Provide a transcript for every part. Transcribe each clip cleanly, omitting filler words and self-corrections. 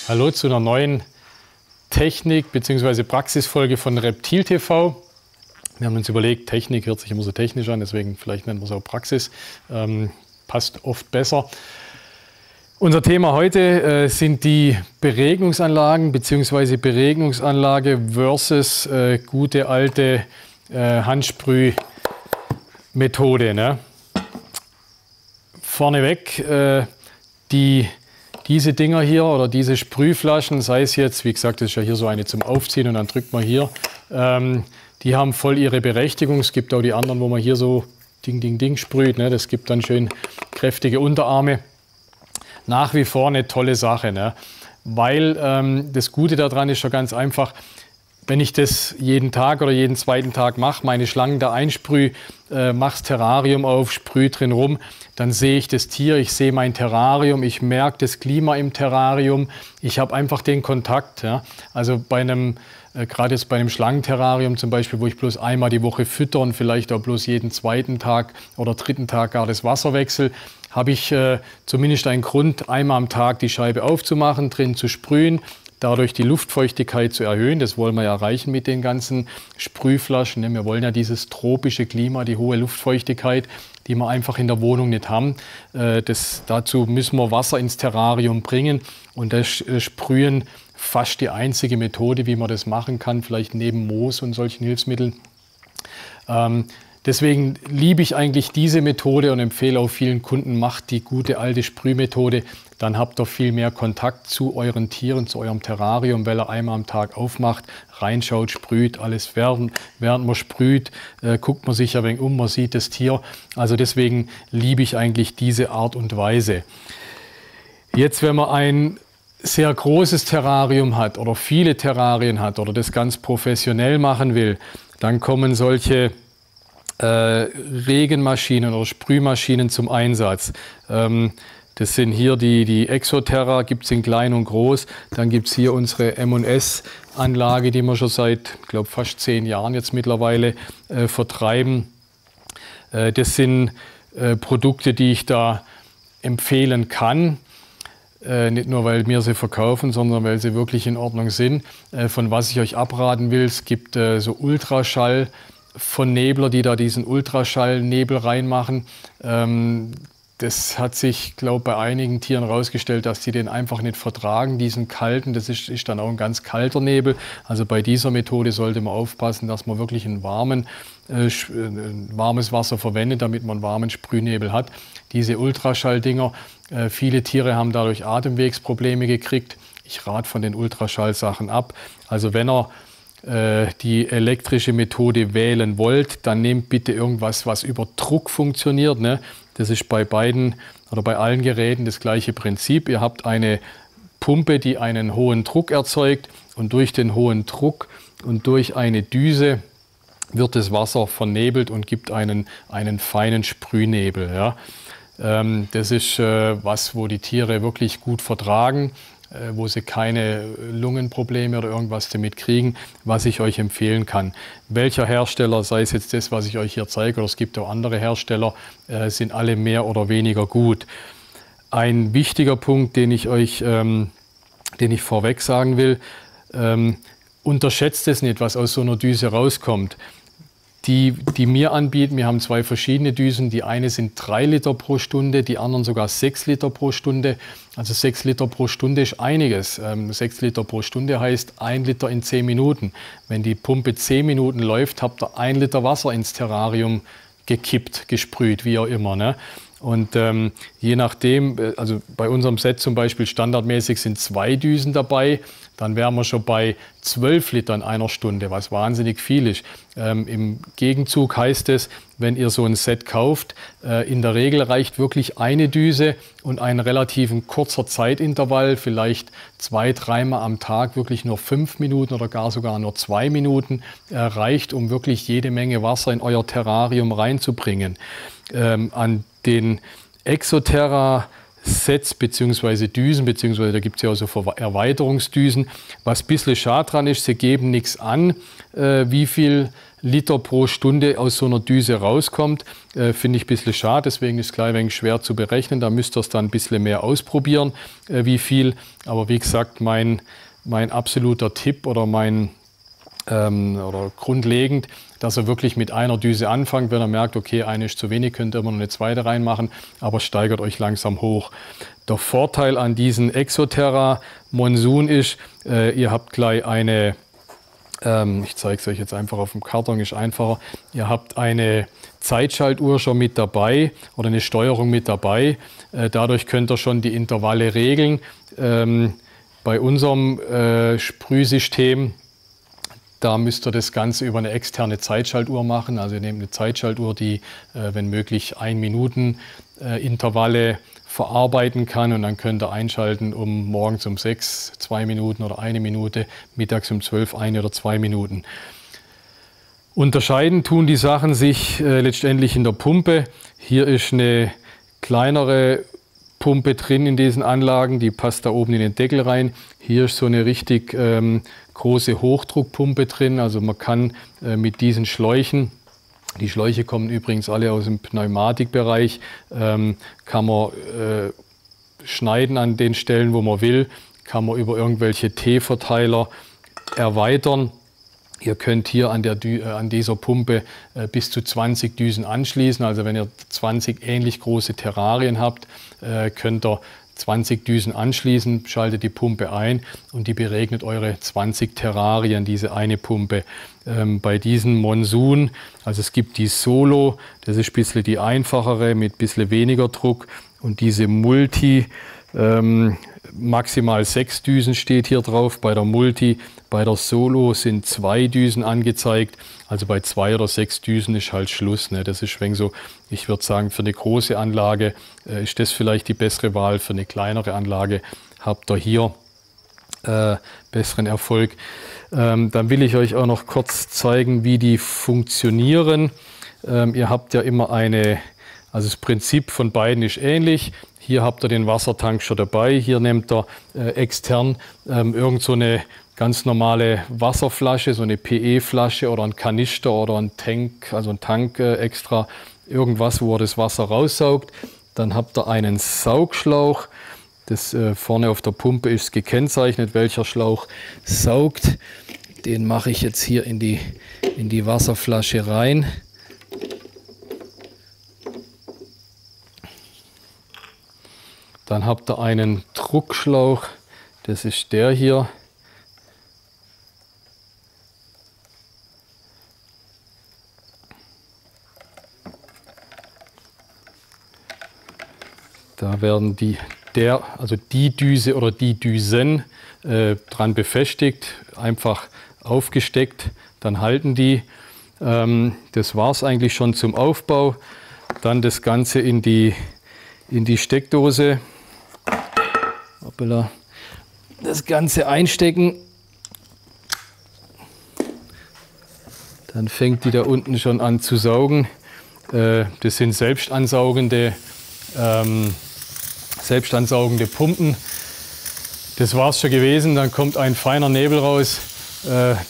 Hallo zu einer neuen Technik- bzw. Praxisfolge von Reptil TV. Wir haben uns überlegt, Technik hört sich immer so technisch an, deswegen vielleicht nennen wir es auch Praxis. Passt oft besser. Unser Thema heute sind die Beregnungsanlagen bzw. Beregnungsanlage versus gute alte Handsprühmethode. Ne? Vorneweg, diese Dinger hier oder diese Sprühflaschen, sei es jetzt, wie gesagt, das ist ja hier so eine zum Aufziehen und dann drückt man hier, die haben voll ihre Berechtigung. Es gibt auch die anderen, wo man hier so Ding, Ding, Ding sprüht. Ne? Das gibt dann schön kräftige Unterarme. Nach wie vor eine tolle Sache, ne? Weil das Gute daran ist ja ganz einfach, wenn ich das jeden Tag oder jeden zweiten Tag mache, meine Schlangen da einsprühe, mache das Terrarium auf, sprühe drin rum, dann sehe ich das Tier, ich sehe mein Terrarium, ich merke das Klima im Terrarium, ich habe einfach den Kontakt. Ja? Also bei einem, gerade jetzt bei einem Schlangenterrarium zum Beispiel, wo ich bloß einmal die Woche fütter und vielleicht auch bloß jeden zweiten Tag oder dritten Tag gar das Wasser wechsle, habe ich zumindest einen Grund, einmal am Tag die Scheibe aufzumachen, drin zu sprühen, dadurch die Luftfeuchtigkeit zu erhöhen. Das wollen wir ja erreichen mit den ganzen Sprühflaschen. Wir wollen ja dieses tropische Klima, die hohe Luftfeuchtigkeit, die wir einfach in der Wohnung nicht haben. Dazu müssen wir Wasser ins Terrarium bringen und das Sprühen fast die einzige Methode, wie man das machen kann, vielleicht neben Moos und solchen Hilfsmitteln. Deswegen liebe ich eigentlich diese Methode und empfehle auch vielen Kunden, macht die gute alte Sprühmethode. Dann habt ihr viel mehr Kontakt zu euren Tieren, zu eurem Terrarium, weil ihr einmal am Tag aufmacht, reinschaut, sprüht, alles während man sprüht, guckt man sich ein wenig um, man sieht das Tier. Also deswegen liebe ich eigentlich diese Art und Weise. Jetzt, wenn man ein sehr großes Terrarium hat oder viele Terrarien hat oder das ganz professionell machen will, dann kommen solche Regenmaschinen oder Sprühmaschinen zum Einsatz. Das sind hier die Exoterra, gibt es in klein und groß. Dann gibt es hier unsere M&S-Anlage, die wir schon seit, ich glaube, fast 10 Jahren jetzt mittlerweile vertreiben. Das sind Produkte, die ich da empfehlen kann. Nicht nur, weil wir sie verkaufen, sondern weil sie wirklich in Ordnung sind. Von was ich euch abraten will, es gibt so Ultraschall von Nebler, die da diesen Ultraschallnebel reinmachen. Das hat sich, glaube ich, bei einigen Tieren herausgestellt, dass die den einfach nicht vertragen, diesen kalten. Das ist dann auch ein ganz kalter Nebel. Also bei dieser Methode sollte man aufpassen, dass man wirklich ein warmes Wasser verwendet, damit man einen warmen Sprühnebel hat. Diese Ultraschalldinger, viele Tiere haben dadurch Atemwegsprobleme gekriegt. Ich rate von den Ultraschallsachen ab. Also wenn ihr die elektrische Methode wählen wollt, dann nehmt bitte irgendwas, was über Druck funktioniert. Ne? Das ist bei beiden oder bei allen Geräten das gleiche Prinzip. Ihr habt eine Pumpe, die einen hohen Druck erzeugt und durch den hohen Druck und durch eine Düse wird das Wasser vernebelt und gibt einen feinen Sprühnebel. Ja? Das ist was, wo die Tiere wirklich gut vertragen, wo sie keine Lungenprobleme oder irgendwas damit kriegen, was ich euch empfehlen kann. Welcher Hersteller, sei es jetzt das, was ich euch hier zeige, oder es gibt auch andere Hersteller, sind alle mehr oder weniger gut. Ein wichtiger Punkt, den ich vorweg sagen will, unterschätzt es nicht, was aus so einer Düse rauskommt. Die wir anbieten, wir haben 2 verschiedene Düsen. Die eine sind 3 Liter pro Stunde, die anderen sogar 6 Liter pro Stunde. Also 6 Liter pro Stunde ist einiges. 6 Liter pro Stunde heißt 1 Liter in 10 Minuten. Wenn die Pumpe 10 Minuten läuft, habt ihr 1 Liter Wasser ins Terrarium gekippt, gesprüht, wie auch immer. Ne? Und je nachdem, also bei unserem Set zum Beispiel standardmäßig sind 2 Düsen dabei, dann wären wir schon bei 12 Liter in einer Stunde, was wahnsinnig viel ist. Im Gegenzug heißt es, wenn ihr so ein Set kauft, in der Regel reicht wirklich eine Düse und ein relativ kurzer Zeitintervall, vielleicht 2-3 Mal am Tag, wirklich nur 5 Minuten oder gar sogar nur 2 Minuten, reicht, um wirklich jede Menge Wasser in euer Terrarium reinzubringen. An den Exoterra Sets bzw. Düsen, beziehungsweise da gibt es ja auch so Erweiterungsdüsen. Was ein bisschen schade dran ist, sie geben nichts an, wie viel Liter pro Stunde aus so einer Düse rauskommt, finde ich ein bisschen schade. Deswegen ist es gleich ein wenig schwer zu berechnen. Da müsst ihr es dann ein bisschen mehr ausprobieren, wie viel. Aber wie gesagt, mein absoluter Tipp oder oder grundlegend, dass er wirklich mit einer Düse anfängt. Wenn er merkt, okay, eine ist zu wenig, könnt ihr immer noch eine zweite reinmachen, aber steigert euch langsam hoch. Der Vorteil an diesen Exoterra Monsun ist, ihr habt gleich eine, ich zeige es euch jetzt einfach auf dem Karton, ist einfacher, ihr habt eine Zeitschaltuhr schon mit dabei oder eine Steuerung mit dabei. Dadurch könnt ihr schon die Intervalle regeln. Bei unserem Sprühsystem, da müsst ihr das Ganze über eine externe Zeitschaltuhr machen. Also ihr nehmt eine Zeitschaltuhr, die, wenn möglich, 1 Minuten Intervalle verarbeiten kann. Und dann könnt ihr einschalten um morgens um 6 2 Minuten oder 1 Minute, mittags um 12 1 oder 2 Minuten. Unterscheiden tun die Sachen sich letztendlich in der Pumpe. Hier ist eine kleinere Pumpe drin in diesen Anlagen, die passt da oben in den Deckel rein. Hier ist so eine richtig große Hochdruckpumpe drin, also man kann mit diesen Schläuchen, die Schläuche kommen übrigens alle aus dem Pneumatikbereich, kann man schneiden an den Stellen, wo man will, kann man über irgendwelche T-Verteiler erweitern. Ihr könnt hier an dieser Pumpe bis zu 20 Düsen anschließen. Also wenn ihr 20 ähnlich große Terrarien habt, könnt ihr 20 Düsen anschließen, schaltet die Pumpe ein und die beregnet eure 20 Terrarien, diese eine Pumpe. Bei diesen Monsun, also es gibt die Solo, das ist ein bisschen die einfachere mit ein bisschen weniger Druck, und diese Multi, maximal 6 Düsen steht hier drauf bei der Multi. Bei der Solo sind 2 Düsen angezeigt. Also bei 2 oder 6 Düsen ist halt Schluss. Ne? Das ist so, ich würde sagen, für eine große Anlage ist das vielleicht die bessere Wahl. Für eine kleinere Anlage habt ihr hier besseren Erfolg. Dann will ich euch auch noch kurz zeigen, wie die funktionieren. Ihr habt ja immer also das Prinzip von beiden ist ähnlich. Hier habt ihr den Wassertank schon dabei. Hier nehmt ihr extern irgend so eine ganz normale Wasserflasche, so eine PE-Flasche oder ein Kanister oder ein Tank, also ein Tank extra, irgendwas, wo ihr das Wasser raussaugt. Dann habt ihr einen Saugschlauch. Das vorne auf der Pumpe ist gekennzeichnet, welcher Schlauch saugt. Den mache ich jetzt hier in die Wasserflasche rein. Dann habt ihr einen Druckschlauch, das ist der hier. Da werden die Düse oder die Düsen dran befestigt, einfach aufgesteckt, dann halten die. Das war es eigentlich schon zum Aufbau. Dann das Ganze in die Steckdose. Hoppala. Das Ganze einstecken. Dann fängt die da unten schon an zu saugen. Das sind selbstansaugende Pumpen. Das war es schon gewesen. Dann kommt ein feiner Nebel raus.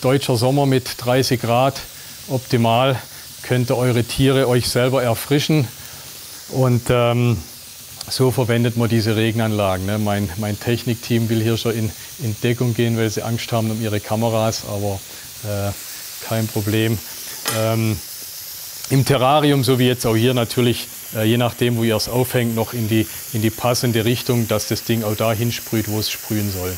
Deutscher Sommer mit 30 Grad. Optimal. Könnt ihr eure Tiere euch selber erfrischen. Und so verwendet man diese Regenanlagen. Ne? Mein Technikteam will hier schon in Deckung gehen, weil sie Angst haben um ihre Kameras, aber kein Problem. Im Terrarium, so wie jetzt auch hier, natürlich, je nachdem, wo ihr es aufhängt, noch in die passende Richtung, dass das Ding auch dahin sprüht, wo es sprühen soll.